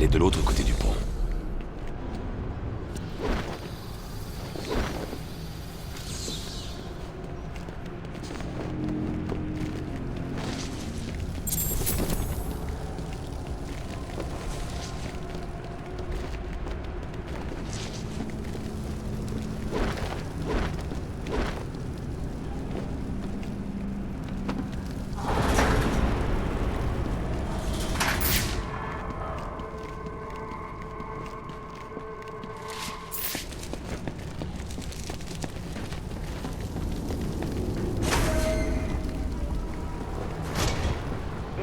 Elle est de l'autre côté du pont.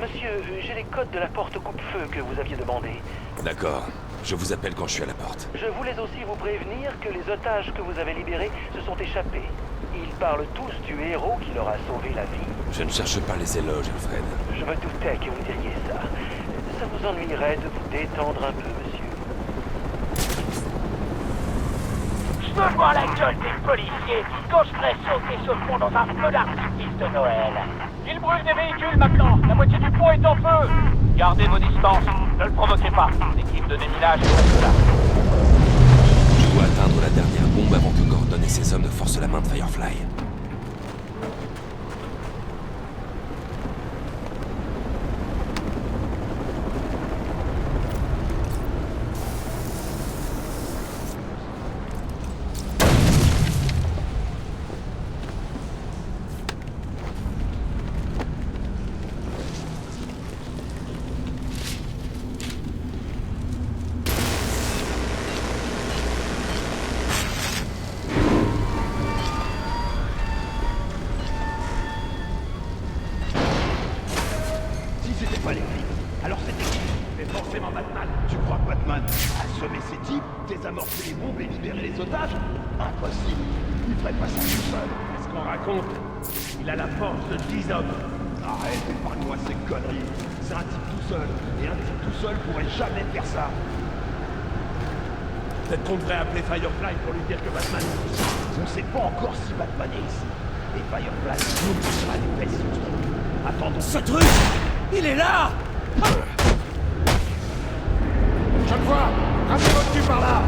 Monsieur, j'ai les codes de la porte coupe-feu que vous aviez demandé. D'accord. Je vous appelle quand je suis à la porte. Je voulais aussi vous prévenir que les otages que vous avez libérés se sont échappés. Ils parlent tous du héros qui leur a sauvé la vie. Je ne cherche pas les éloges, Alfred. Je me doutais que vous diriez ça. Ça vous ennuierait de vous détendre un peu, monsieur. Je veux voir la gueule des policiers quand je ferai sauter ce pont dans un feu d'artifice de Noël. Il brûle des véhicules maintenant. La moitié du pont est en feu. Gardez vos distances. Ne le provoquez pas. L'équipe de déminage reste là. Je dois atteindre la dernière bombe avant que Gordon et ses hommes ne forcent la main de Firefly. Pas les flics. Alors c'était qui? Mais forcément Batman. Tu crois que Batman a semé ces types, désamorcé les bombes et libéré les otages? Impossible. Il ferait pas ça tout seul. Qu'est-ce qu'on raconte? Il a la force de 10 hommes. Arrête, épargne-moi ces conneries. C'est un type tout seul. Et un type tout seul pourrait jamais faire ça. Peut-être qu'on devrait appeler Firefly pour lui dire que Batman... On sait pas encore si Batman est ici. Et Firefly nous poussera des pressions. Attendons. Ce truc! Il est là! Je le vois. Ramenez votre cul par là.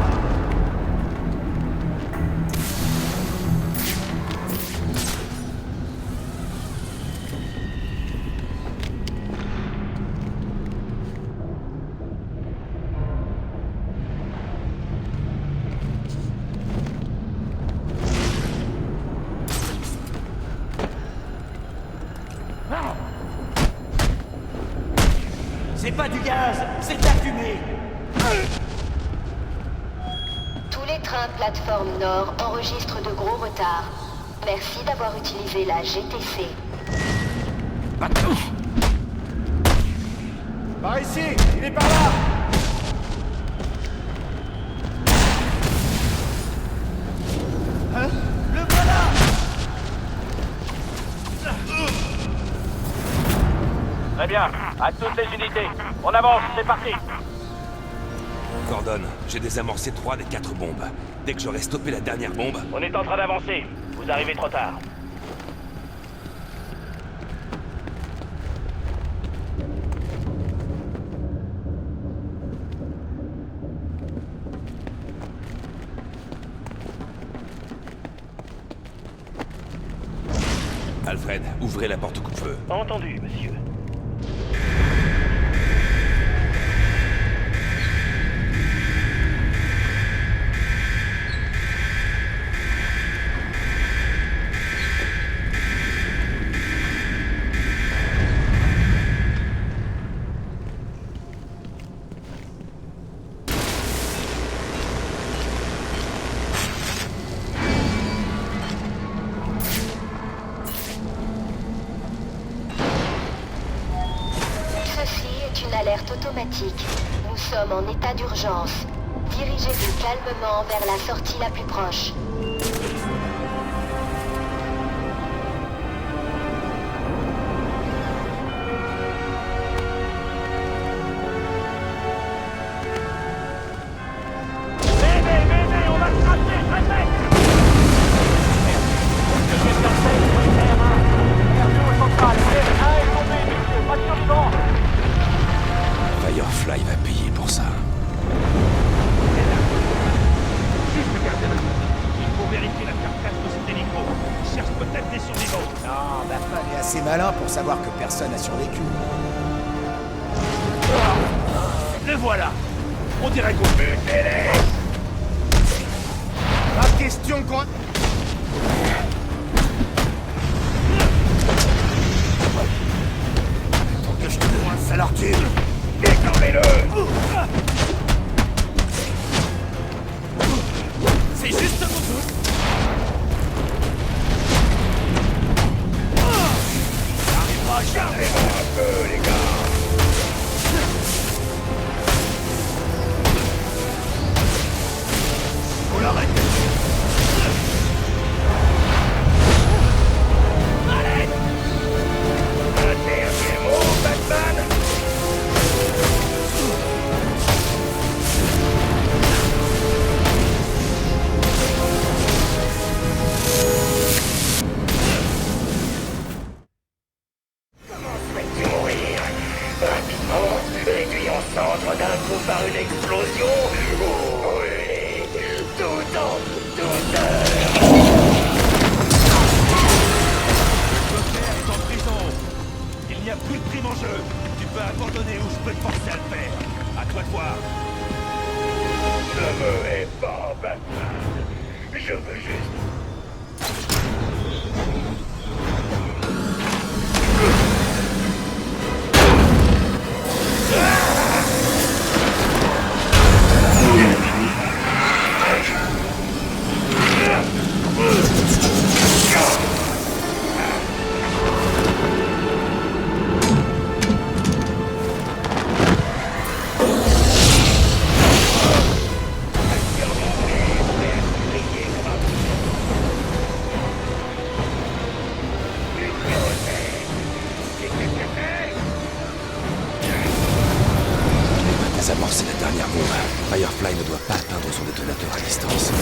C'est pas du gaz, c'est de la fumée. Tous les trains plateforme Nord enregistrent de gros retards. Merci d'avoir utilisé la GTC. Par ici. Il est par là. Hein? Le voilà. Très bien, à toutes les unités. On avance, c'est parti. Gordon, j'ai désamorcé 3 des 4 bombes. Dès que j'aurai stoppé la dernière bombe... On est en train d'avancer. Vous arrivez trop tard. Alfred, ouvrez la porte coupe-feu. Entendu, monsieur. Une alerte automatique. Nous sommes en état d'urgence. Dirigez-vous calmement vers la sortie la plus proche. Venez, on va se cracher, très vite. Qu'est-ce que je vais faire? Avion central, F1 est tombé, messieurs, pas de survivants. Firefly va payer pour ça. cherche peut-être des survivants. Non, Batman est assez malin pour savoir que personne n'a survécu. Le voilà. On dirait qu'on peut. Pas question qu'on... Faut que je te coince, alors tu... Déclarez-le. C'est juste mon tour. Ça arrivera jamais. Un peu, les gars. Faut l'arrêter. Allez. Un dernier mot, Batman. Réduit en cendres d'un coup par une explosion ou brûlé tout en douceur. Le père est en prison. Il n'y a plus de prime en jeu. Tu peux abandonner ou je peux te forcer à le faire. À toi de voir. Ne me hais pas, Batman. Je veux juste... Désamorcer la dernière bombe. Firefly ne doit pas atteindre son détonateur à distance.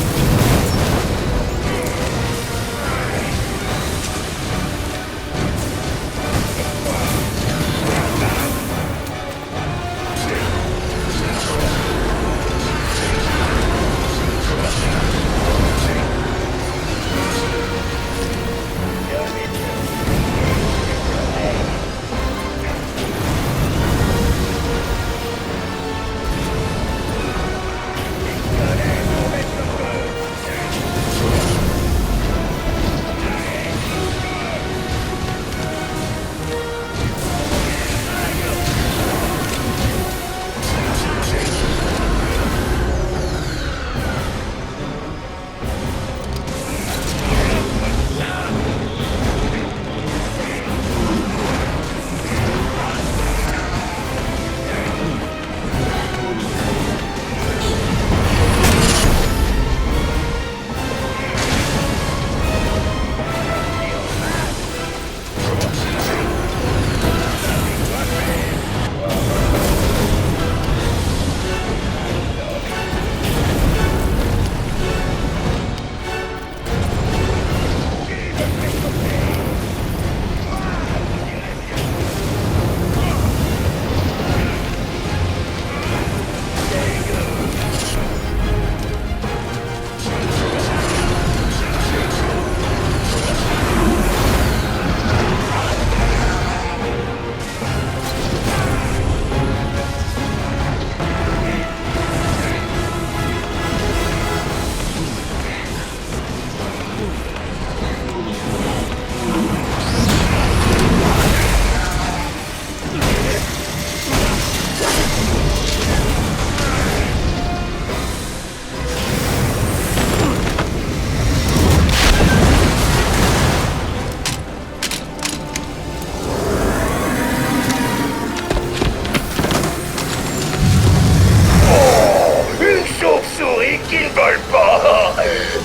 Qu'il vole pas.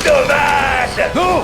Dommage. Non.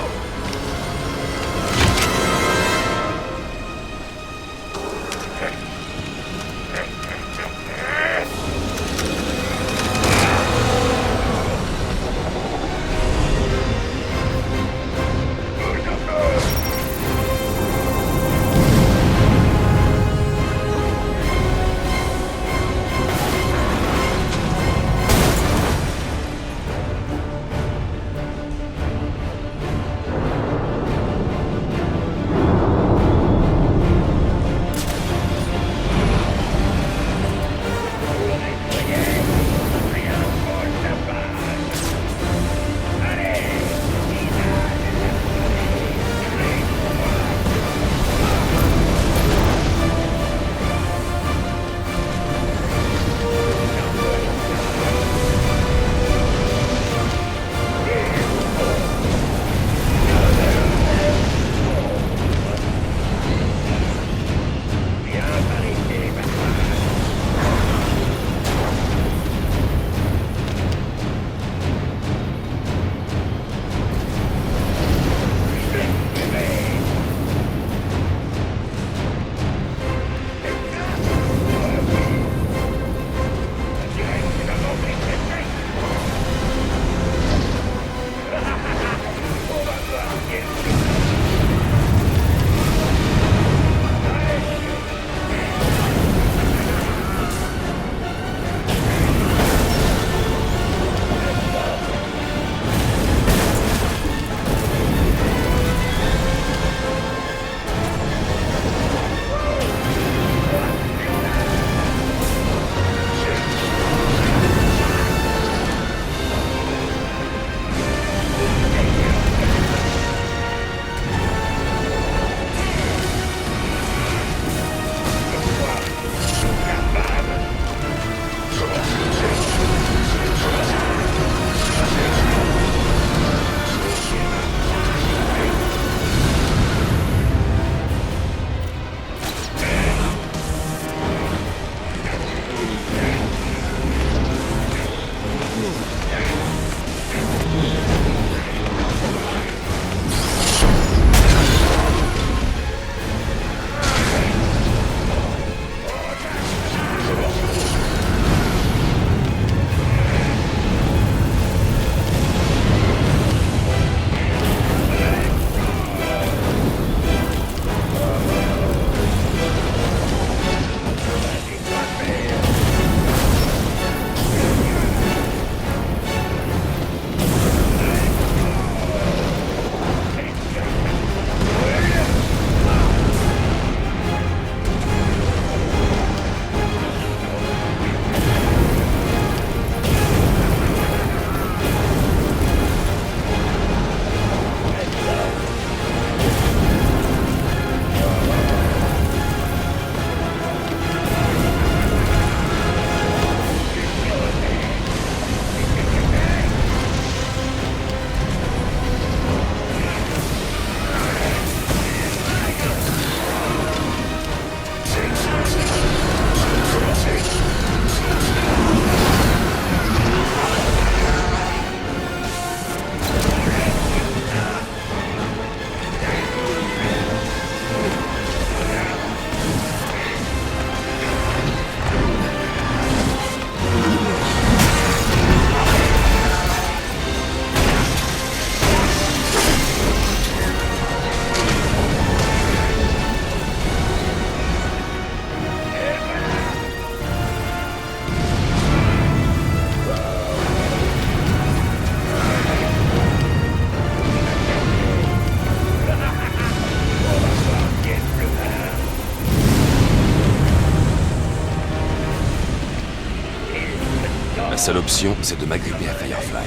seule option, c'est de m'agripper à Firefly.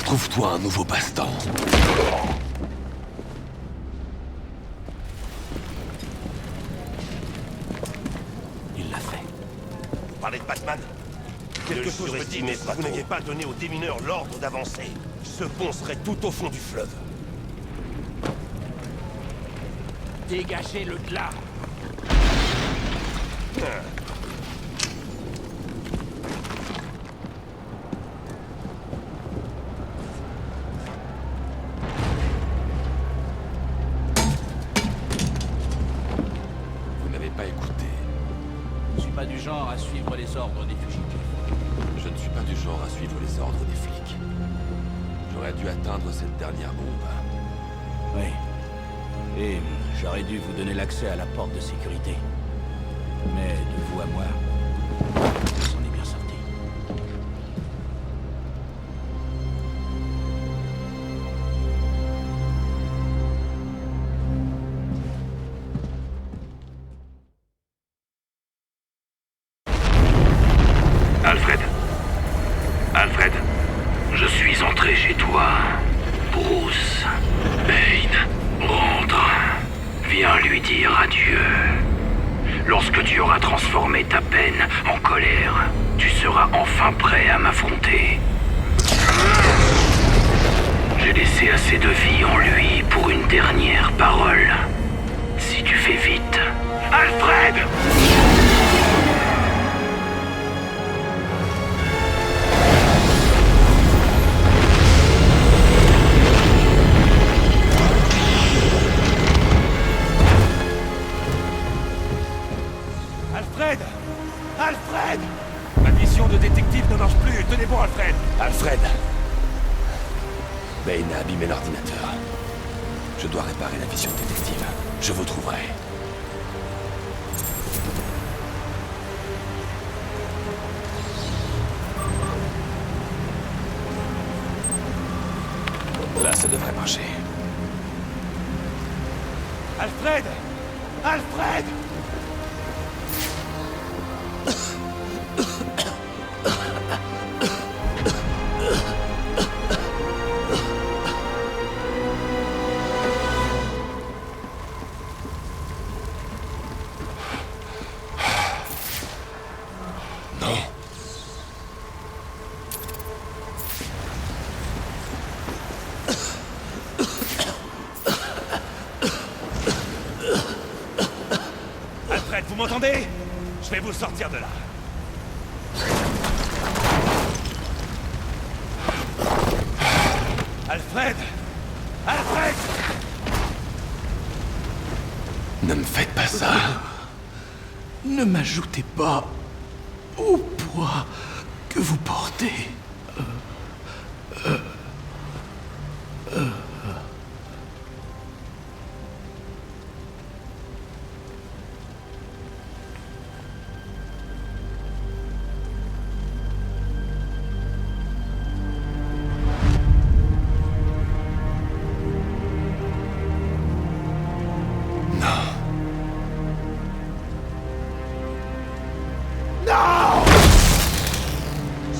Trouve-toi un nouveau passe-temps. Il l'a fait. Vous parlez de Batman? Quelque chose me dit que si vous n'aviez pas donné aux démineurs l'ordre d'avancer, ce pont serait tout au fond du fleuve. Dégagez-le de là. Vous n'avez pas écouté. Je suis pas du genre à suivre les ordres des fugitifs. Je ne suis pas du genre à suivre les ordres des flics. J'aurais dû atteindre cette dernière bombe. Oui. Et j'aurais dû vous donner l'accès à la porte de sécurité. Mais de vous à moi, on s'en est bien sorti. Alfred. Alfred, je suis entré chez toi. Bruce. Bane. Rentre. Viens lui dire adieu. Lorsque tu auras transformé ta peine en colère, tu seras enfin prêt à m'affronter. J'ai laissé assez de vie en lui pour une dernière parole. Si tu fais vite... Alfred! Alfred! Alfred! Ma mission de détective ne marche plus. Tenez bon, Alfred! Alfred! Bane a abîmé l'ordinateur. Je dois réparer la vision détective. Je vous trouverai. Là, ça devrait marcher. Alfred! Alfred! Non. Alfred, vous m'entendez? Je vais vous sortir de là. Alfred! Alfred! Ne me faites pas ça. Ne m'ajoutez pas au poids que vous portez.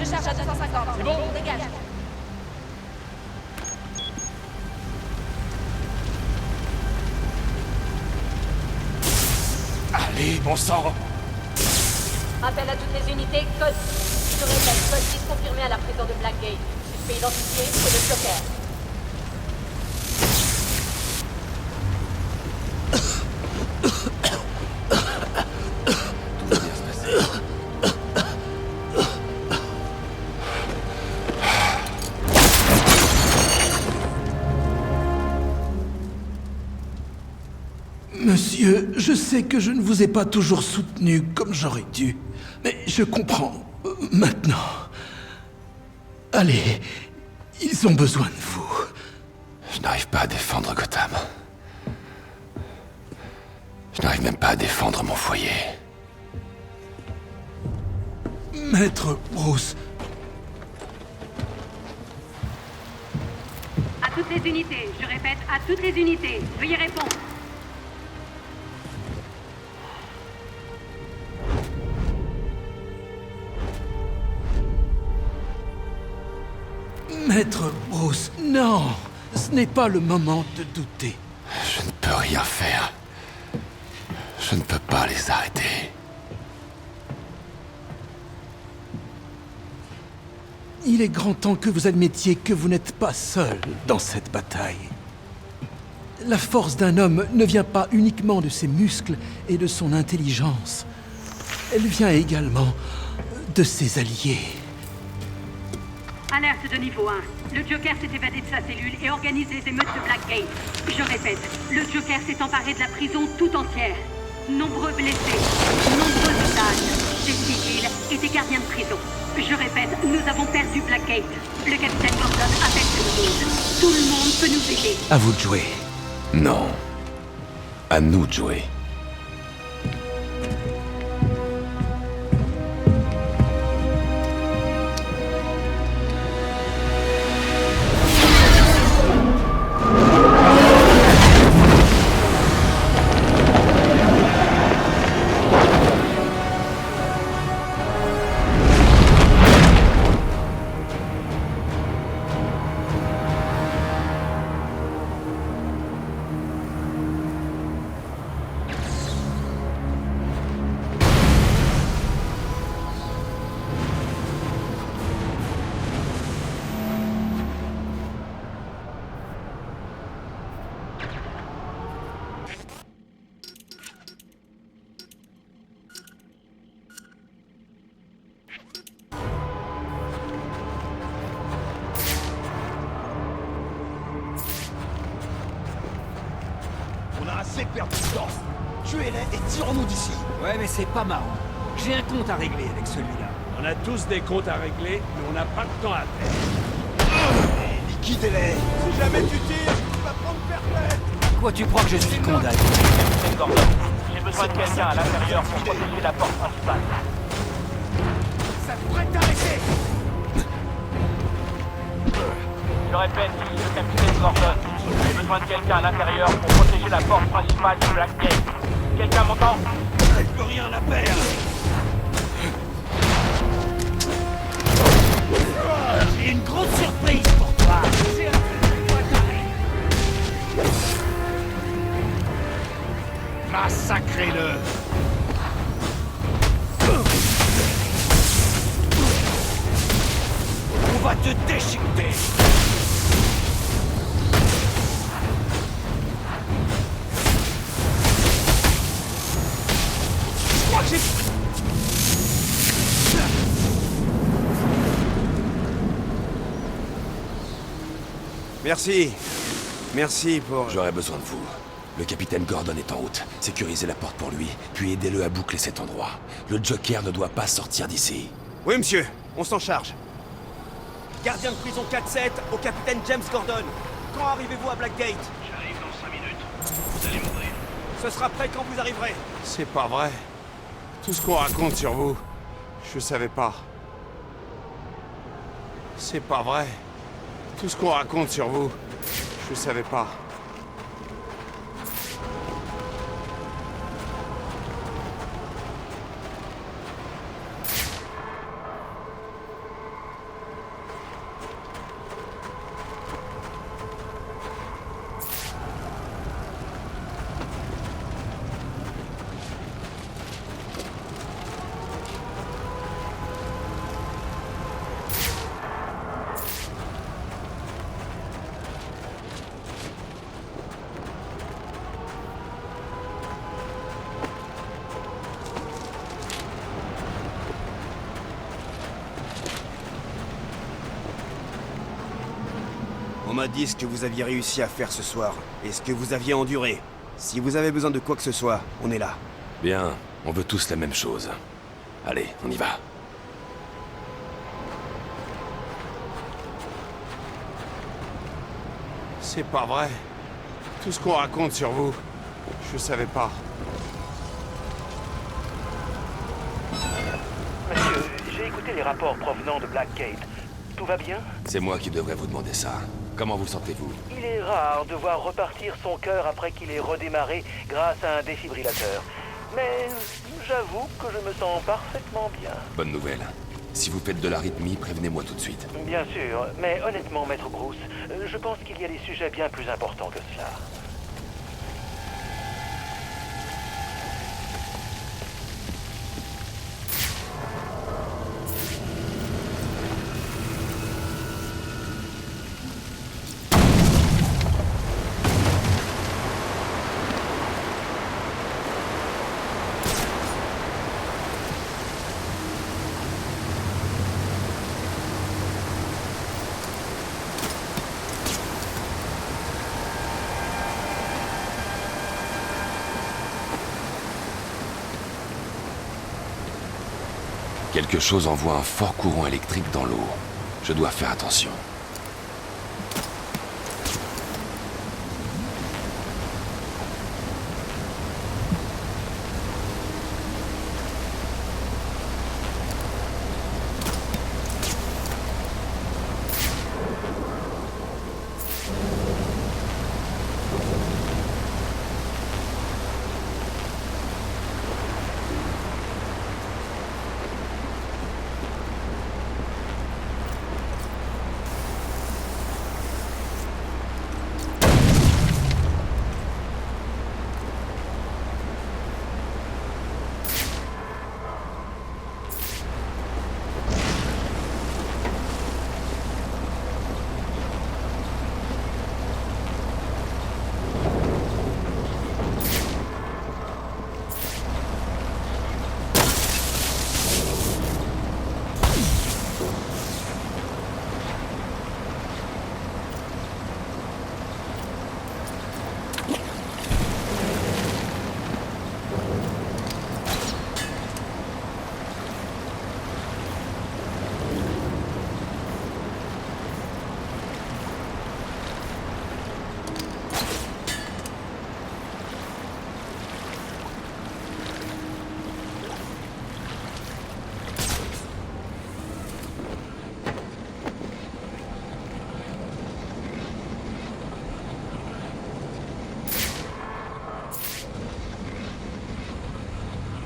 Je charge à 250. C'est bon, on dégage. Allez, bon sang! Appel à toutes les unités, code. Je répète, code 10 confirmé à la prison de Blackgate. Suspect identifié, c'est le Joker. Tout va bien se passer. Monsieur, je sais que je ne vous ai pas toujours soutenu comme j'aurais dû, mais je comprends maintenant. Allez, ils ont besoin de vous. Je n'arrive pas à défendre Gotham. Je n'arrive même pas à défendre mon foyer. Maître Bruce, À toutes les unités, je répète, à toutes les unités, veuillez répondre. Maître Bruce, non, ce n'est pas le moment de douter. Je ne peux rien faire. Je ne peux pas les arrêter. Il est grand temps que vous admettiez que vous n'êtes pas seul dans cette bataille. La force d'un homme ne vient pas uniquement de ses muscles et de son intelligence. Elle vient également de ses alliés. Alerte de niveau 1. Le Joker s'est évadé de sa cellule et organise les émeutes de Blackgate. Je répète, le Joker s'est emparé de la prison tout entière. Nombreux blessés, nombreux otages, des civils et des gardiens de prison. Je répète, nous avons perdu Blackgate. Le capitaine Gordon appelle tout le monde. Tout le monde peut nous aider. À vous de jouer. Non. À nous de jouer. On a assez perdu de temps. Tuez-les et tirons-nous d'ici. Ouais, mais c'est pas marrant. J'ai un compte à régler avec celui-là. On a tous des comptes à régler, mais on n'a pas de temps à perdre. Liquidez-les. Si jamais tu tires, tu vas prendre perpète. Quoi, tu crois que je suis condamné? Capitaine Gordon, j'ai besoin de quelqu'un à l'intérieur pour protéger la porte principale. Ça pourrait t'arrêter. Je répète, ici le capitaine Gordon. J'ai besoin de quelqu'un à l'intérieur pour protéger la porte principale de Blackgate. Quelqu'un m'entend? Il peut rien à perdre. J'ai une grosse surprise pour toi. Massacrez-le. On va te déchiqueter. Merci. Merci pour... J'aurais besoin de vous. Le capitaine Gordon est en route. Sécurisez la porte pour lui, puis aidez-le à boucler cet endroit. Le Joker ne doit pas sortir d'ici. Oui, monsieur. On s'en charge. Gardien de prison 4-7 au capitaine James Gordon. Quand arrivez-vous à Blackgate? J'arrive dans 5 minutes. Vous allez m'ouvrir. Ce sera prêt quand vous arriverez. C'est pas vrai. Tout ce qu'on raconte sur vous, je savais pas. C'est pas vrai. Tout ce qu'on raconte sur vous, je savais pas. On m'a dit ce que vous aviez réussi à faire ce soir, et ce que vous aviez enduré. Si vous avez besoin de quoi que ce soit, on est là. Bien, on veut tous la même chose. Allez, on y va. C'est pas vrai. Tout ce qu'on raconte sur vous, je savais pas. Monsieur, j'ai écouté les rapports provenant de Blackgate. Tout va bien? C'est moi qui devrais vous demander ça. Comment vous sentez-vous? Il est rare de voir repartir son cœur après qu'il ait redémarré grâce à un défibrillateur. Mais j'avoue que je me sens parfaitement bien. Bonne nouvelle. Si vous faites de l'arythmie, prévenez-moi tout de suite. Bien sûr, mais honnêtement, Maître Bruce, je pense qu'il y a des sujets bien plus importants que cela. Quelque chose envoie un fort courant électrique dans l'eau. Je dois faire attention.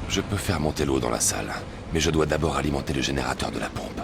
Je peux faire monter l'eau dans la salle, mais je dois d'abord alimenter le générateur de la pompe.